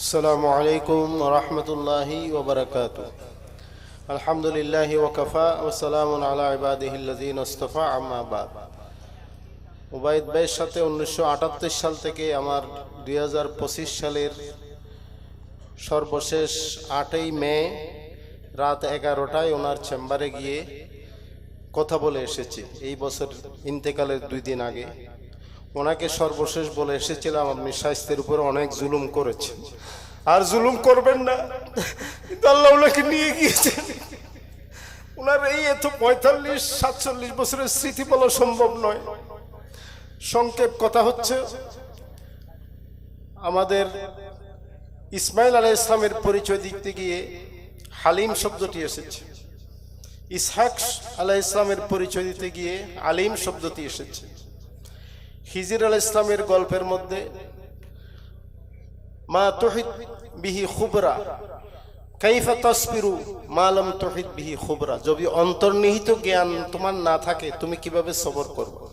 السلام عليكم ورحمة الله وبركاته. الحمد لله وكفى وسلام على عباده الذين اصطفى أما بعد. উবাইদ ভাইয়ের সাথে 1978 সাল থেকে আমার 2025 সালের সর্বশেষ 8ই মে রাত 11টায় ওনার চেম্বারে গিয়ে কথা বলে এসেছি। এই বছর ইন্তেকালের 2 দিন আগে ওনাকে সর্বশেষ বলে এসেছিলাম, আপনি স্বাস্থ্যের উপর অনেক জুলুম করেছেন, আর জুলুম করবেন না। কিন্তু আল্লাহ ওনাকে নিয়ে গিয়েছেন। ওনার এই এত 45-47 বছরের স্মৃতি বলা সম্ভব নয়। সংক্ষেপ কথা হচ্ছে, আমাদের ইসমাইল আলাইহিস সালামের পরিচয় দিতে গিয়ে হালিম শব্দটি এসেছে, ইসহাক আলাইহিস সালামের পরিচয় দিতে গিয়ে আলিম শব্দটি এসেছে। খিজির আলাইহিস সালামের গল্পের মধ্যে মা তুহিত বিহি খুবরা কাইফা তাসবিরু মা লাম তুহিত বিহি খুবরা, যদি অন্তর্নিহিত জ্ঞান তোমার না থাকে তুমি কিভাবে সবর করবে।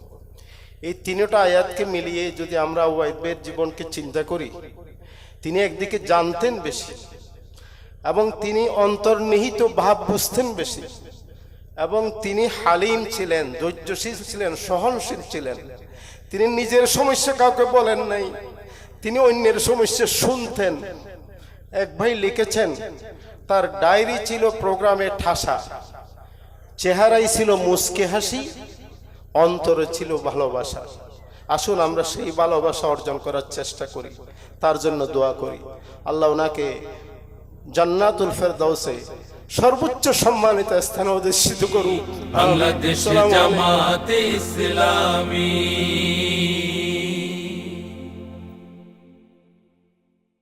এই তিনটা আয়াতকে মিলিয়ে যদি আমরা উবাইদ ভাইয়ের জীবনকে চিন্তা করি, তিনি একদিকে জানতেন বেশি এবং তিনি অন্তর্নিহিত ভাব বুঝতেন বেশি, এবং তিনি হালিম ছিলেন, ধৈর্যশীল ছিলেন, সহনশীল ছিলেন। তিনি নিজের সমস্যা কাউকে বলেন নাই, তিনি অন্যের সমস্যা শুনতেন। এক ভাই লিখেছেন, তার ডায়েরি ছিল প্রোগ্রামে ঠাসা, চেহারাই ছিল মুস্কে হাসি, অন্তরে ছিল ভালোবাসা। আসুন আমরা সেই ভালোবাসা অর্জন করার চেষ্টা করি, তার জন্য দোয়া করি। আল্লাহ ওনাকে জান্নাতুল ফেরদাউসে সর্বোচ্চ সম্মানিত স্থানে অধিষ্ঠিত করুক। বাংলাদেশ জামাতে ইসলামী।